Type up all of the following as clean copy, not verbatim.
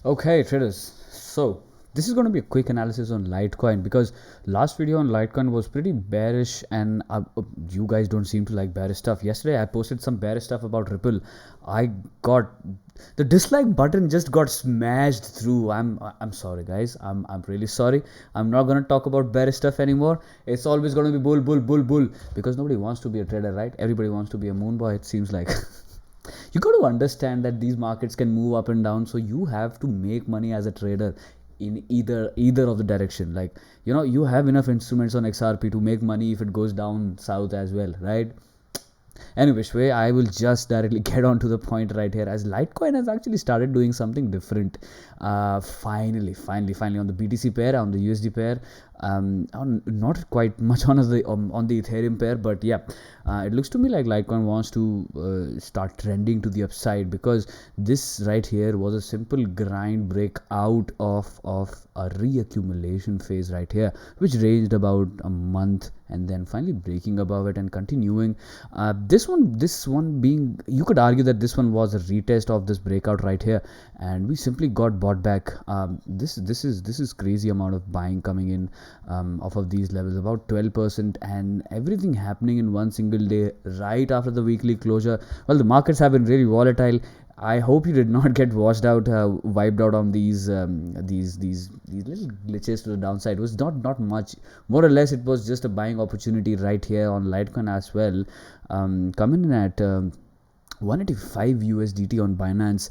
Okay, traders. So this is going to be a quick analysis on Litecoin because last video on Litecoin was pretty bearish, and you guys don't seem to like bearish stuff. Yesterday I posted some bearish stuff about Ripple. I got the dislike button just got smashed through. I'm sorry, guys. I'm really sorry. I'm not gonna talk about bearish stuff anymore. It's always gonna be bull, bull, bull, bull because nobody wants to be a trader, right? Everybody wants to be a moon boy. It seems like. You got to understand that these markets can move up and down, so you have to make money as a trader in either of the direction. Like, you have enough instruments on XRP to make money if it goes down south as well, right? Anyways, way I will just directly get on to the point right here, as Litecoin has actually started doing something different. Finally on the BTC pair, on the USD pair, not quite much on the Ethereum pair, but yeah, it looks to me like Litecoin wants to start trending to the upside, because this right here was a simple grind breakout of a reaccumulation phase right here, which ranged about a month, and then finally breaking above it and continuing. This one being, you could argue that this one was a retest of this breakout right here, and we simply got bought back. This is crazy amount of buying coming in off of these levels, about 12%, and everything happening in one single day right after the weekly closure. Well, the markets have been really volatile. I hope you did not get washed out, wiped out on these little glitches to the downside. It was not much, more or less. It was just a buying opportunity right here on Litecoin as well, coming in at 185 USDT on Binance.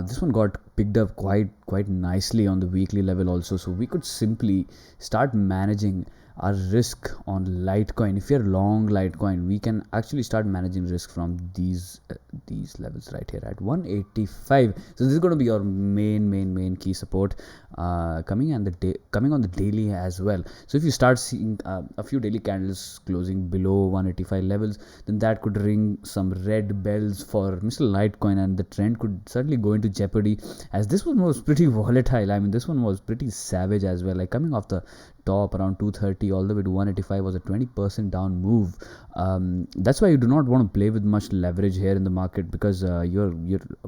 This one got picked up quite nicely on the weekly level also, so we could simply start managing our risk on Litecoin. If you're long Litecoin, we can actually start managing risk from these levels right here at 185. So this is going to be your main key support, coming on the daily as well. So if you start seeing a few daily candles closing below 185 levels, then that could ring some red bells for Mr. Litecoin, and the trend could certainly go into jeopardy, as this one was pretty volatile. I mean, this one was pretty savage as well, like coming off the top around 230 all the way to 185 was a 20% down move. That's why you do not want to play with much leverage here in the market, because you're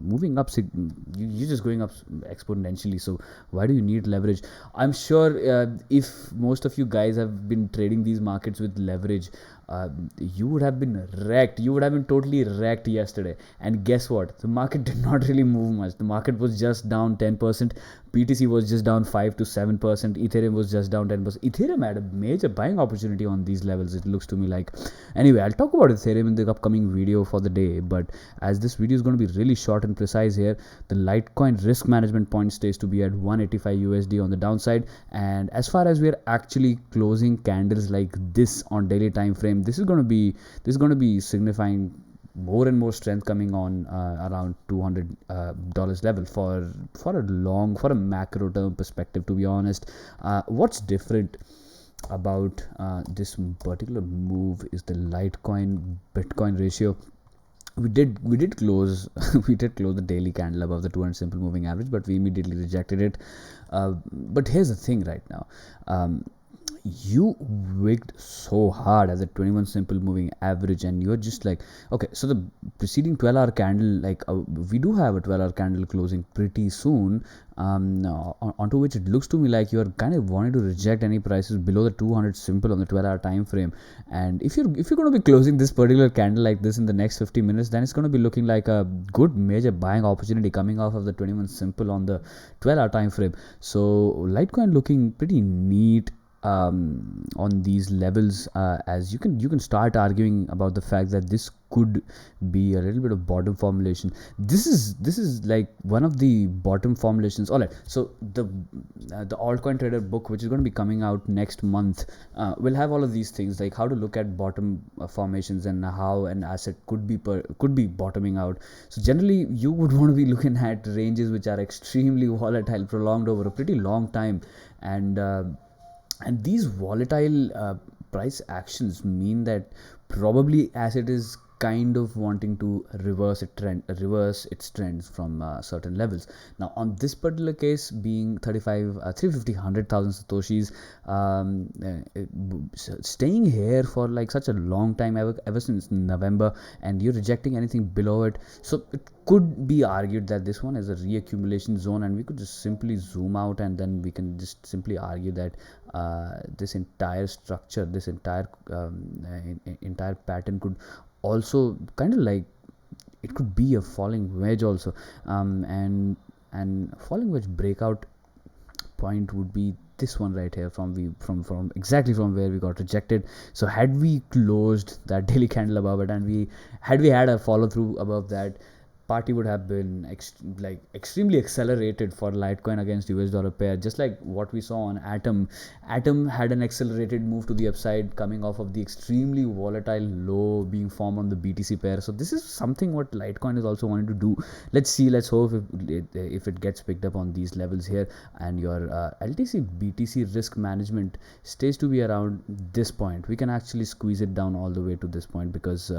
moving up, you're just going up exponentially. So why do you need leverage? I'm sure if most of you guys have been trading these markets with leverage, you would have been wrecked. You would have been totally wrecked yesterday. And guess what? The market did not really move much. The market was just down 10%. BTC was just down 5 to 7%. Ethereum was just down 10%. Ethereum had a major buying opportunity on these levels, it looks to me like. Anyway, I'll talk about Ethereum in the upcoming video for the day. But as this video is going to be really short and precise here, the Litecoin risk management point stays to be at 185 USD on the downside. And as far as we're actually closing candles like this on daily time frame, this is going to be signifying more and more strength coming on around $200 level for a macro term perspective, to be honest. What's different about this particular move is the Litecoin Bitcoin ratio. We did close we did close the daily candle above the 200 simple moving average, but we immediately rejected it. But here's the thing right now. You wigged so hard as a 21 simple moving average, and you're just like, okay, so the preceding 12-hour candle, like we do have a 12-hour candle closing pretty soon, onto which it looks to me like you're kind of wanting to reject any prices below the 200 simple on the 12-hour time frame. And if you're going to be closing this particular candle like this in the next 50 minutes, then it's going to be looking like a good major buying opportunity coming off of the 21 simple on the 12-hour time frame. So Litecoin looking pretty neat on these levels, as you can start arguing about the fact that this could be a little bit of bottom formulation. This is like one of the bottom formulations. All right, so the altcoin trader book, which is going to be coming out next month, will have all of these things, like how to look at bottom formations and how an asset could be bottoming out. So generally you would want to be looking at ranges which are extremely volatile, prolonged over a pretty long time. And these volatile price actions mean that probably asset is kind of wanting to reverse its trends from certain levels. Now on this particular case, being 35 350 100,000 satoshis, staying here for like such a long time, ever since November, and you're rejecting anything below it, so it could be argued that this one is a reaccumulation zone, and we could just simply zoom out, and then we can just simply argue that this entire structure, this entire pattern could also kind of like, it could be a falling wedge also, and falling wedge breakout point would be this one right here, from exactly from where we got rejected. So had we closed that daily candle above it, and we had a follow through above that, party would have been extremely accelerated for Litecoin against US dollar pair, just like what we saw on Atom. Atom had an accelerated move to the upside coming off of the extremely volatile low being formed on the BTC pair. So this is something what Litecoin is also wanting to do. Let's hope if it gets picked up on these levels here, and your LTC BTC risk management stays to be around this point, we can actually squeeze it down all the way to this point, because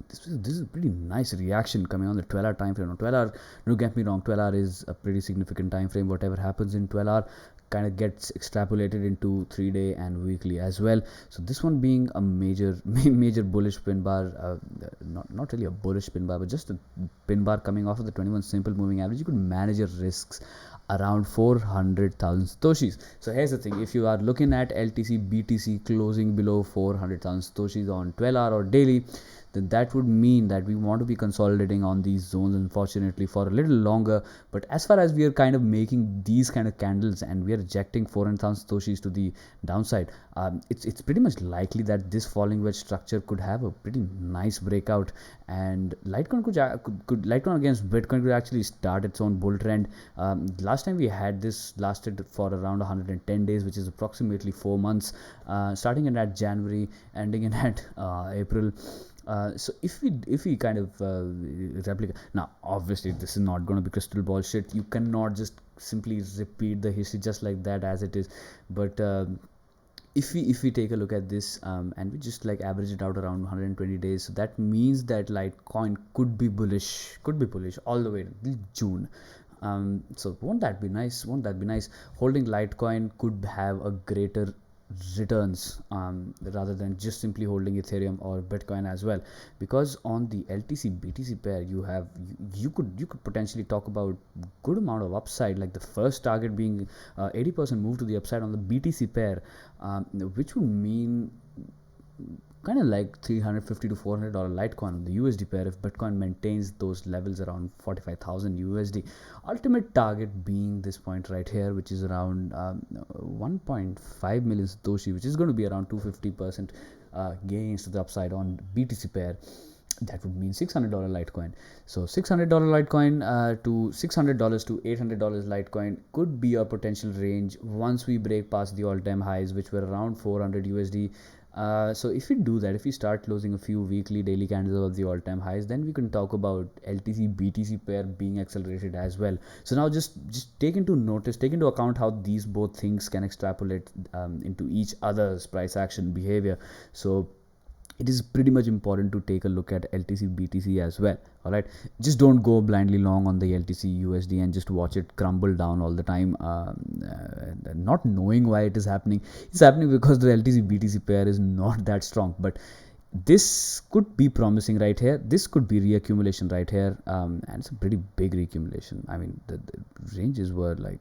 this is a pretty nice reaction coming on the 12-hour time frame. 12-hour, don't get me wrong, 12-hour is a pretty significant time frame. Whatever happens in 12-hour kind of gets extrapolated into 3-day and weekly as well. So this one being a major bullish pin bar, not really a bullish pin bar, but just a pin bar coming off of the 21 simple moving average, you could manage your risks around 400,000 satoshis. So here's the thing, if you are looking at LTC BTC closing below 400,000 satoshis on 12-hour or daily, then that would mean that we want to be consolidating on these zones, unfortunately, for a little longer. But as far as we are kind of making these kind of candles and we are rejecting 400,000 satoshis to the downside, it's pretty much likely that this falling wedge structure could have a pretty nice breakout, and Litecoin could Litecoin against Bitcoin could actually start its own bull trend. Last time we had this lasted for around 110 days, which is approximately 4 months, starting in at January, ending in at April. So if we kind of replicate, now obviously this is not going to be crystal ball shit. You cannot just simply repeat the history just like that as it is. But if we take a look at this, and we just like average it out around 120 days, so that means that Litecoin could be bullish all the way to June. So won't that be nice? Holding Litecoin could have a greater returns, rather than just simply holding Ethereum or Bitcoin as well, because on the LTC BTC pair you could potentially talk about good amount of upside, like the first target being 80% move to the upside on the BTC pair, which would mean kind of like $350 to $400 Litecoin on the USD pair if Bitcoin maintains those levels around 45,000 USD. Ultimate target being this point right here, which is around 1.5 million Satoshi, which is going to be around 250% gains to the upside on BTC pair. That would mean $600 Litecoin. So $600 Litecoin to $600 to $800 Litecoin could be a potential range once we break past the all-time highs, which were around 400 USD. So if we do that, if we start closing a few weekly daily candles above the all-time highs, then we can talk about LTC BTC pair being accelerated as well. So now just take into account how these both things can extrapolate into each other's price action behavior. So it is pretty much important to take a look at LTC BTC as well. All right, just don't go blindly long on the LTC USD and just watch it crumble down all the time, not knowing why it is happening. It's happening because the LTC BTC pair is not that strong, but this could be promising right here. This could be reaccumulation right here, and it's a pretty big reaccumulation. I mean, the ranges were like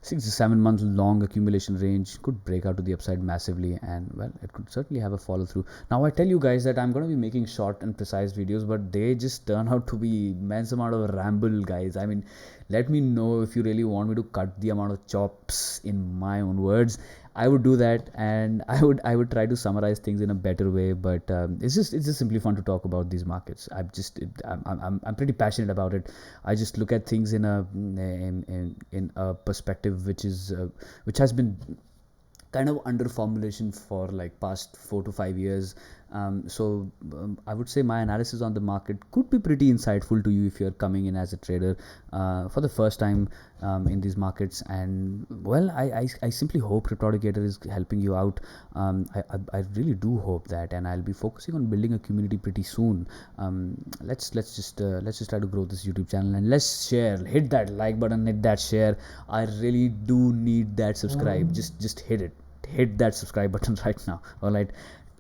6 to 7 month long accumulation range, could break out to the upside massively, and well, it could certainly have a follow through. Now I tell you guys that I'm going to be making short and precise videos, but they just turn out to be immense amount of ramble, guys. I mean, let me know if you really want me to cut the amount of chops in my own words. I would do that, and I would try to summarize things in a better way. But it's just simply fun to talk about these markets. I'm pretty passionate about it. I just look at things in a perspective which has been kind of under formulation for like past 4 to 5 years. I would say my analysis on the market could be pretty insightful to you if you're coming in as a trader for the first time in these markets. And well, I simply hope Cryptodicator is helping you out. I really do hope that, and I'll be focusing on building a community pretty soon. Let's just try to grow this YouTube channel, and let's share. Hit that like button, hit that share. I really do need that subscribe. Just hit it. Hit that subscribe button right now. All right.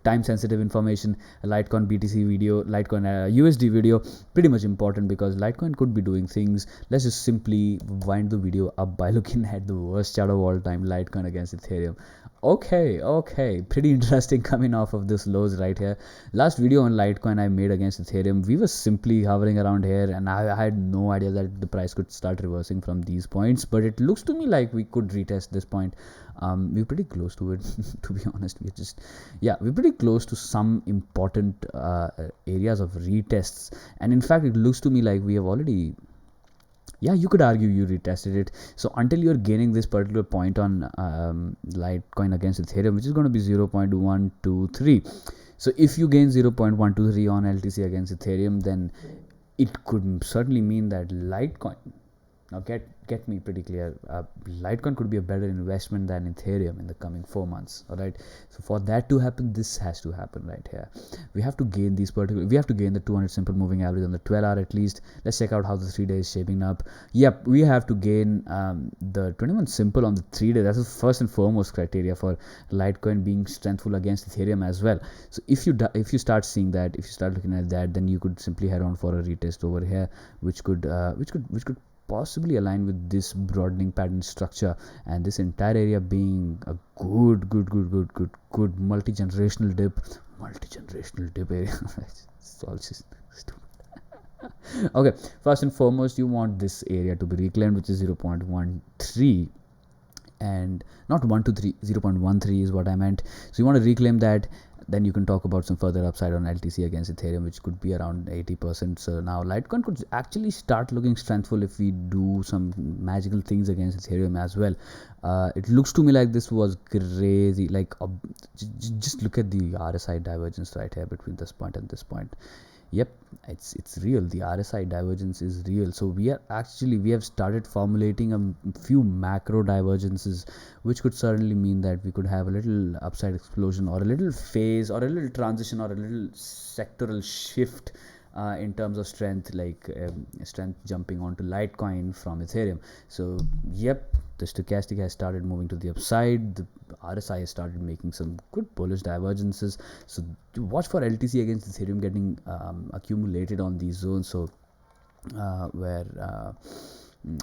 Time sensitive information, Litecoin BTC video, Litecoin USD video, pretty much important because Litecoin could be doing things. Let's just simply wind the video up by looking at the worst chart of all time, Litecoin against Ethereum. Okay, pretty interesting coming off of this lows right here. Last video on Litecoin I made against Ethereum, we were simply hovering around here, and I had no idea that the price could start reversing from these points, but it looks to me like we could retest this point. We're pretty close to it. To be honest, we're pretty close to some important areas of retests, and in fact it looks to me like we have already, yeah, you could argue you retested it. So until you're gaining this particular point on Litecoin against Ethereum, which is going to be 0.123, so if you gain 0.123 on LTC against Ethereum, then it could certainly mean that Litecoin, now get me pretty clear, Litecoin could be a better investment than Ethereum in the coming 4 months. All right, so for that to happen, this has to happen right here. We have to gain the 200 simple moving average on the 12-hour at least. Let's check out how the 3 days is shaping up. Yep, we have to gain the 21 simple on the 3 day. That's the first and foremost criteria for Litecoin being strengthful against Ethereum as well. So if you start seeing that, if you start looking at that, then you could simply head on for a retest over here, which could possibly align with this broadening pattern structure, and this entire area being a good multi-generational dip area. It's all just stupid. Okay, first and foremost, you want this area to be reclaimed, which is 0.13, and not 123, 0.13 is what I meant. So you want to reclaim that. Then you can talk about some further upside on LTC against Ethereum, which could be around 80%. So now Litecoin could actually start looking strengthful if we do some magical things against Ethereum as well. It looks to me like this was crazy. Like just look at the RSI divergence right here between this point and this point. Yep, it's real. The RSI divergence is real. So we have started formulating a few macro divergences, which could certainly mean that we could have a little upside explosion, or a little phase, or a little transition, or a little sectoral shift in terms of strength, like strength jumping onto Litecoin from Ethereum. So yep, the stochastic has started moving to the upside. The RSI has started making some good bullish divergences. So watch for LTC against Ethereum getting accumulated on these zones. So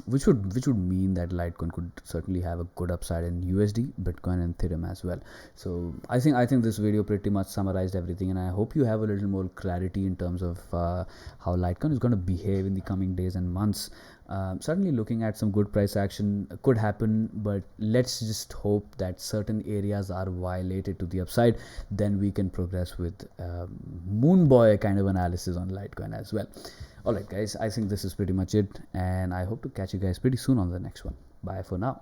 which would mean that Litecoin could certainly have a good upside in USD, Bitcoin, and Ethereum as well. So I think this video pretty much summarized everything, and I hope you have a little more clarity in terms of how Litecoin is going to behave in the coming days and months. Certainly looking at some good price action could happen, but let's just hope that certain areas are violated to the upside. Then we can progress with moon boy kind of analysis on Litecoin as well. Alright guys, I think this is pretty much it, and I hope to catch you guys pretty soon on the next one. Bye for now.